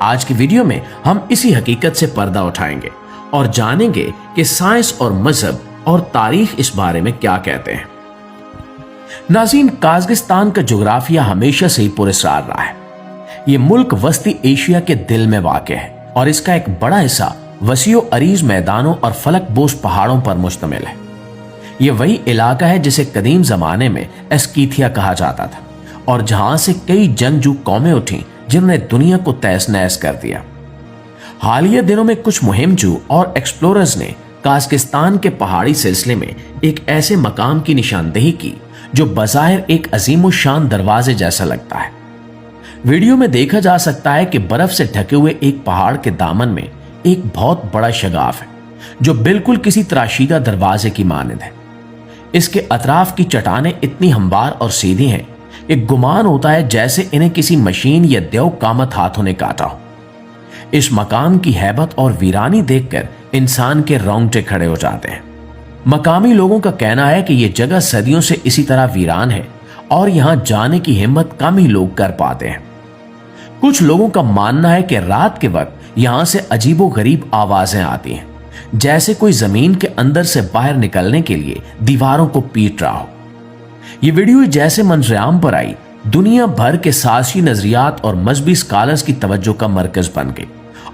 आज की वीडियो में हम इसी हकीकत से पर्दा उठाएंगे और जानेंगे कि साइंस और मजहब और तारीख इस बारे में क्या कहते हैं। नाज़रीन, काज़ाकिस्तान का जोग्राफिया हमेशा से ही पुरस्कार रहा है। ये मुल्क वस्ती एशिया के दिल में वाक़ है और इसका एक बड़ा हिस्सा वसीओ अरीज मैदानों और फलकबोश पहाड़ों पर मुश्तमिल है। ये वही इलाका है जिसे कदीम जमाने में एस्कीथिया कहा जाता था और जहां से कई जंगजू कौमें उठी जिन्होंने दुनिया को तहस नहस कर दिया। हालिया दिनों में कुछ मुहिमजू और एक्सप्लोरर्स ने काज़ाकिस्तान के पहाड़ी सिलसिले में एक ऐसे मकाम की निशानदेही की जो बज़ाहिर एक अजीम शान दरवाजे जैसा लगता है। वीडियो में देखा जा सकता है कि बर्फ से ढके हुए एक पहाड़ के दामन में एक बहुत बड़ा शगाफ है जो बिल्कुल किसी तराशीदा दरवाजे की मानद है। इसके अतराफ की चट्टानें इतनी हमवार और सीधी हैं कि गुमान होता है जैसे इन्हें किसी मशीन या देव कामत हाथों ने काटा हो। इस मकाम की हैबत और वीरानी देखकर इंसान के रोंगटे खड़े हो जाते हैं। मकामी लोगों का कहना है कि यह जगह सदियों से इसी तरह वीरान है और यहां जाने की हिम्मत कम ही लोग कर पाते हैं। कुछ लोगों का मानना है कि रात के वक्त यहां से अजीबो गरीब आवाजें आती हैं, जैसे कोई जमीन के अंदर से बाहर निकलने के लिए दीवारों को पीट रहा हो। ये वीडियो जैसे मंजरेआम पर आई, दुनिया भर के सासी नजरियात और मजहबी स्कॉलर्स की तवज्जो का मरकज बन गई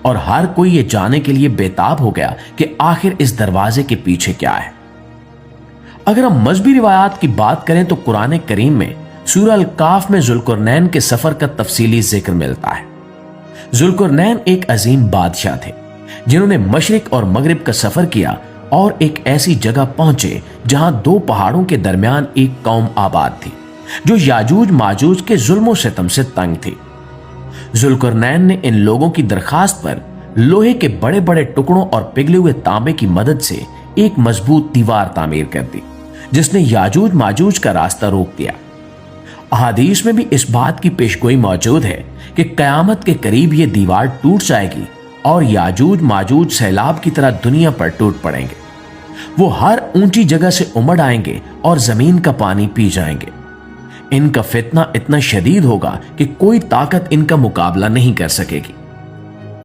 और हर कोई ये जानने के लिए बेताब हो गया कि आखिर इस दरवाजे के पीछे क्या है। अगर हम मजहबी रिवायात की बात करें तो कुरान करीम में सूरह अल-काफ में जुल्करनैन के सफर का तफसीली जिक्र मिलता है। जुल्करनैन एक अजीम बादशाह थे जिन्होंने मशरिक और मगरिब का सफर किया और एक ऐसी जगह पहुंचे जहां दो पहाड़ों के दरमियान एक कौम आबाद थी जो याजूज माजूज के जुल्मों सितम से तंग थी। जुल्करनैन ने इन लोगों की दरखास्त पर लोहे के बड़े बड़े टुकड़ों और पिघले हुए तांबे की मदद से एक मजबूत दीवार तामीर कर दी जिसने याजूज माजूज का रास्ता रोक दिया। अहादीस में भी इस बात की पेशगोई मौजूद है कि कयामत के करीब ये दीवार टूट जाएगी और याजूज माजूज सैलाब की तरह दुनिया पर टूट पड़ेंगे। वो हर ऊंची जगह से उमड़ आएंगे और जमीन का पानी पी जाएंगे। इनका फितना इतना शदीद होगा कि कोई ताकत इनका मुकाबला नहीं कर सकेगी।